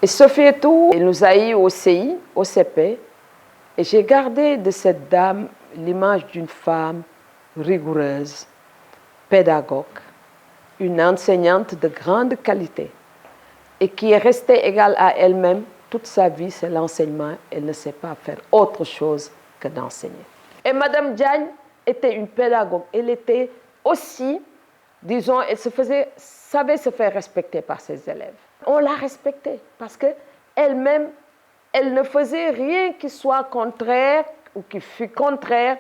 Et Sofietou, elle nous a eu au CI, au CP, et j'ai gardé de cette dame l'image d'une femme rigoureuse, pédagogue, une enseignante de grande qualité et qui est restée égale à elle-même toute sa vie, c'est l'enseignement. Elle ne sait pas faire autre chose que d'enseigner. Et Madame Diagne était une pédagogue. Elle était aussi, disons, elle savait se faire respecter par ses élèves. On l'a respectée parce qu'elle-même, elle ne faisait rien qui soit contraire ou qui fût contraire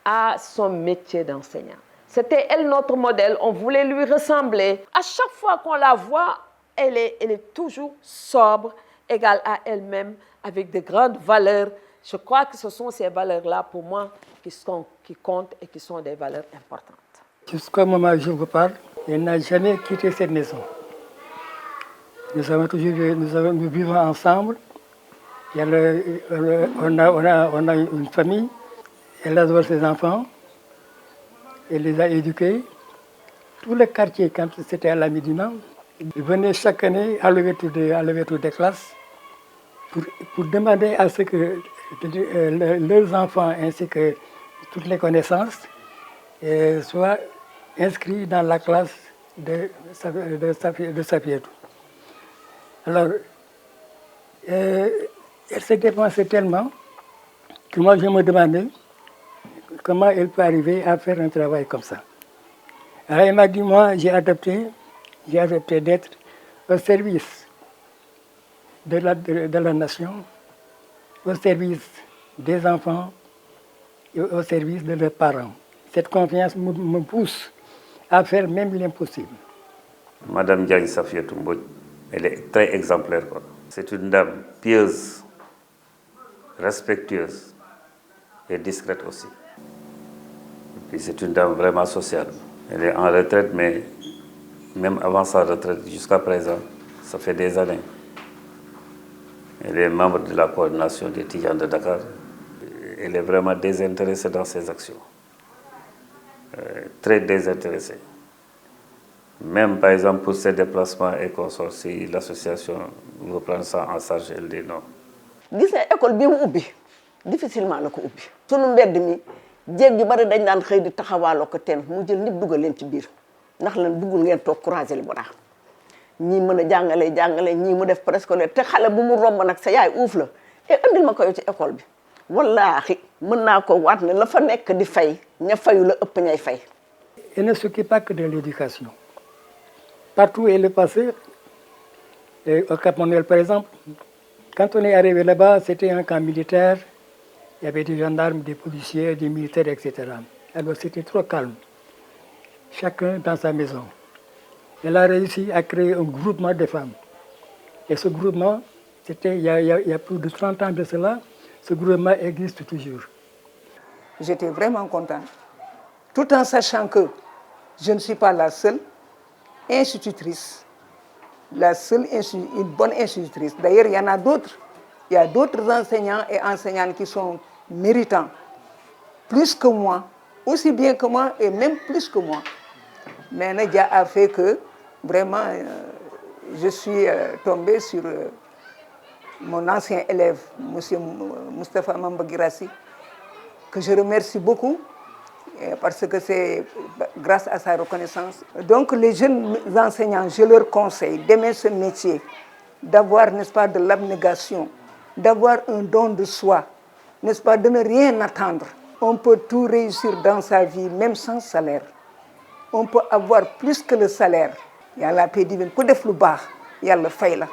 à son métier d'enseignant. C'était elle notre modèle, on voulait lui ressembler. À chaque fois qu'on la voit, elle est toujours sobre, égale à elle-même, avec de grandes valeurs. Je crois que ce sont ces valeurs-là, pour moi, qui comptent et qui sont des valeurs importantes. Jusqu'au moment où je vous parle, elle n'a jamais quitté cette maison. Nous vivons ensemble. On a une famille. Elle adore ses enfants. Elle les a éduqués. Tout le quartier, quand c'était à la Médina, ils venaient chaque année à l'ouverture des classes pour demander à ce que leurs enfants ainsi que toutes les connaissances soient inscrits dans la classe de Safietou. Alors, elle s'est dépensée tellement que moi je me demandais comment elle peut arriver à faire un travail comme ça. Alors elle m'a dit, moi j'ai adopté d'être au service de la nation, au service des enfants et au service de leurs parents. Cette confiance me pousse à faire même l'impossible. Madame Diagne Safietou Mbodj, elle est très exemplaire. C'est une dame pieuse, respectueuse et discrète aussi. Et puis c'est une dame vraiment sociale. Elle est en retraite, mais même avant sa retraite, jusqu'à présent, ça fait des années. Elle est membre de la coordination des Tidjanes de Dakar. Elle est vraiment désintéressée dans ses actions. Très désintéressée. Même par exemple pour ses déplacements et consorts, si l'association veut prendre ça en charge, elle dit non. Gis nga école bi mu ubbi difficilement la ko ubbi. Sunu mbedd mi jéeg yu bari dañ daan xëy di taxawaaloo ko teen mu jël ñëpp dugal leen ci biir ndax lan bëggul ngeen toog croiser li bu baax. Ñii mën a jàngale ñii mu def préscolaire te xale bu mu romb nag sa yaay uuf la et andil ma ko yow ci école bi. Wallaahi mën naa ko waat ne la fa nekk di fay ña fayu la ëpp ñay fay. Elle ne s'occupe pas que de l'éducation. Partout où elle est passée, au Cap Manuel par exemple, quand on est arrivé là-bas, c'était un camp militaire, il y avait des gendarmes, des policiers, des militaires, etc. Alors c'était trop calme, chacun dans sa maison. Elle a réussi à créer un groupement de femmes. Et ce groupement, c'était il y a plus de 30 ans de cela, ce groupement existe toujours. J'étais vraiment contente, tout en sachant que je ne suis pas la seule institutrice, une bonne institutrice. D'ailleurs, il y en a d'autres. Il y a d'autres enseignants et enseignantes qui sont méritants, plus que moi, aussi bien que moi et même plus que moi. Mais Nadia a fait que, vraiment, je suis tombée sur mon ancien élève, M. Moustapha Mamba Guirassi, que je remercie beaucoup, parce que c'est grâce à sa reconnaissance. Donc les jeunes enseignants, je leur conseille d'aimer ce métier, d'avoir, n'est-ce pas, de l'abnégation, d'avoir un don de soi, n'est-ce pas, de ne rien attendre. On peut tout réussir dans sa vie, même sans salaire. On peut avoir plus que le salaire. Il y a la paix divine. Ku def lu baax, Yàlla fay la.